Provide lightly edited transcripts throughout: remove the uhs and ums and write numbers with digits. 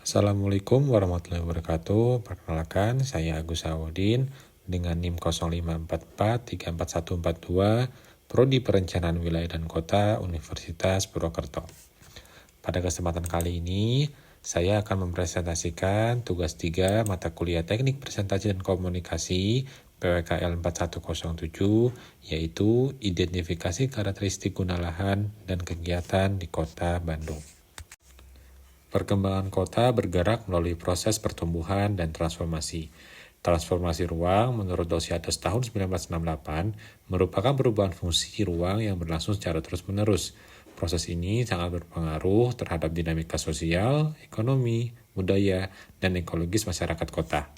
Assalamualaikum warahmatullahi wabarakatuh. Perkenalkan, saya Agus Sawodin dengan NIM 0544344142, Prodi Perencanaan Wilayah dan Kota, Universitas Purwokerto. Pada kesempatan kali ini, saya akan mempresentasikan tugas 3 mata kuliah Teknik Presentasi dan Komunikasi PWKL 4107, yaitu identifikasi karakteristik guna lahan dan kegiatan di Kota Bandung. Perkembangan kota bergerak melalui proses pertumbuhan dan transformasi. Transformasi ruang menurut Dosiatus tahun 1968 merupakan perubahan fungsi ruang yang berlangsung secara terus-menerus. Proses ini sangat berpengaruh terhadap dinamika sosial, ekonomi, budaya, dan ekologis masyarakat kota.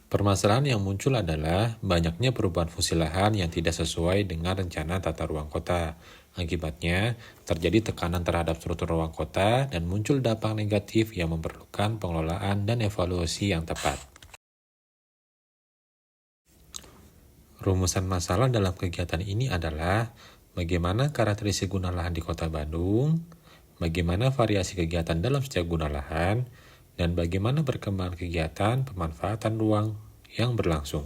Permasalahan yang muncul adalah banyaknya perubahan fungsi lahan yang tidak sesuai dengan rencana tata ruang kota. Akibatnya, terjadi tekanan terhadap struktur ruang kota dan muncul dampak negatif yang memerlukan pengelolaan dan evaluasi yang tepat. Rumusan masalah dalam kegiatan ini adalah bagaimana karakteristik guna lahan di Kota Bandung, bagaimana variasi kegiatan dalam setiap guna lahan, dan bagaimana perkembangan kegiatan pemanfaatan ruang yang berlangsung.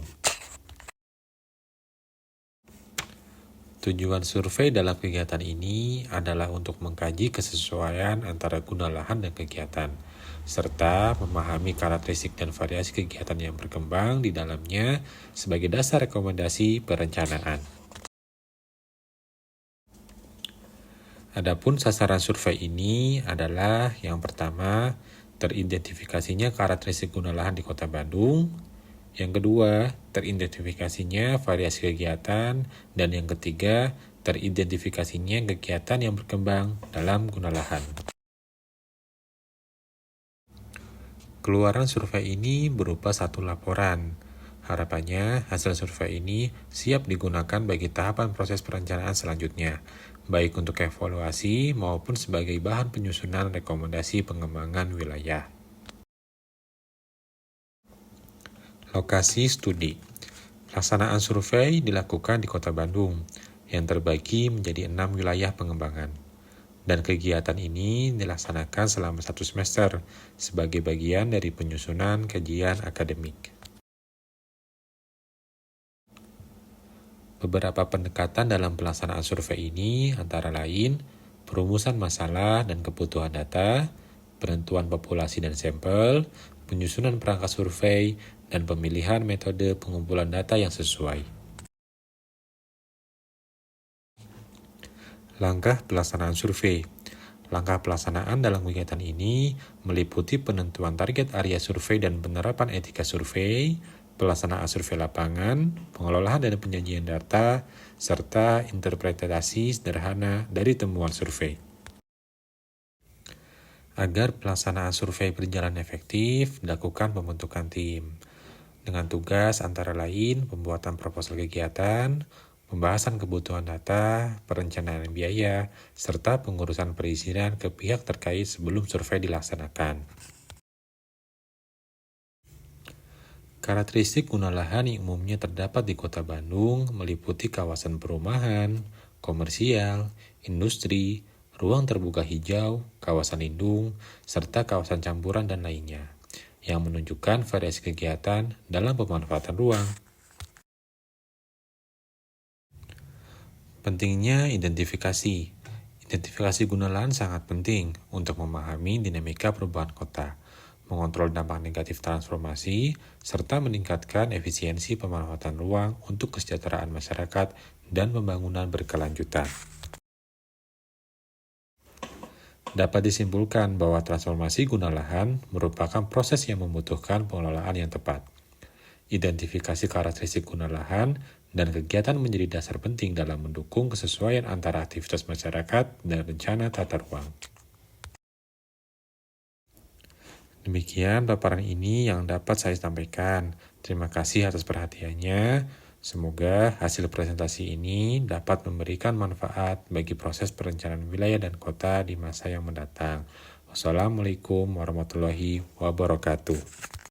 Tujuan survei dalam kegiatan ini adalah untuk mengkaji kesesuaian antara guna lahan dan kegiatan, serta memahami karakteristik dan variasi kegiatan yang berkembang di dalamnya sebagai dasar rekomendasi perencanaan. Adapun sasaran survei ini adalah yang pertama, teridentifikasinya karakteristik guna lahan di Kota Bandung. Yang kedua, teridentifikasinya variasi kegiatan. Dan yang ketiga, teridentifikasinya kegiatan yang berkembang dalam guna lahan. Keluaran survei ini berupa satu laporan. Harapannya, hasil survei ini siap digunakan bagi tahapan proses perencanaan selanjutnya, baik untuk evaluasi maupun sebagai bahan penyusunan rekomendasi pengembangan wilayah. Lokasi studi. Pelaksanaan survei dilakukan di Kota Bandung, yang terbagi menjadi 6 wilayah pengembangan. Dan kegiatan ini dilaksanakan selama 1 semester, sebagai bagian dari penyusunan kajian akademik. Beberapa pendekatan dalam pelaksanaan survei ini antara lain perumusan masalah dan kebutuhan data, penentuan populasi dan sampel, penyusunan perangkat survei, dan pemilihan metode pengumpulan data yang sesuai. Langkah pelaksanaan survei. Langkah pelaksanaan dalam kegiatan ini meliputi penentuan target area survei dan penerapan etika survei, pelaksanaan survei lapangan, pengelolaan dan penyajian data, serta interpretasi sederhana dari temuan survei. Agar pelaksanaan survei berjalan efektif, dilakukan pembentukan tim, dengan tugas antara lain pembuatan proposal kegiatan, pembahasan kebutuhan data, perencanaan biaya, serta pengurusan perizinan ke pihak terkait sebelum survei dilaksanakan. Karakteristik guna lahan yang umumnya terdapat di Kota Bandung meliputi kawasan perumahan, komersial, industri, ruang terbuka hijau, kawasan lindung, serta kawasan campuran dan lainnya, yang menunjukkan variasi kegiatan dalam pemanfaatan ruang. Pentingnya identifikasi. Identifikasi guna lahan sangat penting untuk memahami dinamika perubahan kota, mengontrol dampak negatif transformasi, serta meningkatkan efisiensi pemanfaatan ruang untuk kesejahteraan masyarakat dan pembangunan berkelanjutan. Dapat disimpulkan bahwa transformasi guna lahan merupakan proses yang membutuhkan pengelolaan yang tepat. Identifikasi karakteristik guna lahan dan kegiatan menjadi dasar penting dalam mendukung kesesuaian antara aktivitas masyarakat dan rencana tata ruang. Demikian paparan ini yang dapat saya sampaikan. Terima kasih atas perhatiannya. Semoga hasil presentasi ini dapat memberikan manfaat bagi proses perencanaan wilayah dan kota di masa yang mendatang. Wassalamualaikum warahmatullahi wabarakatuh.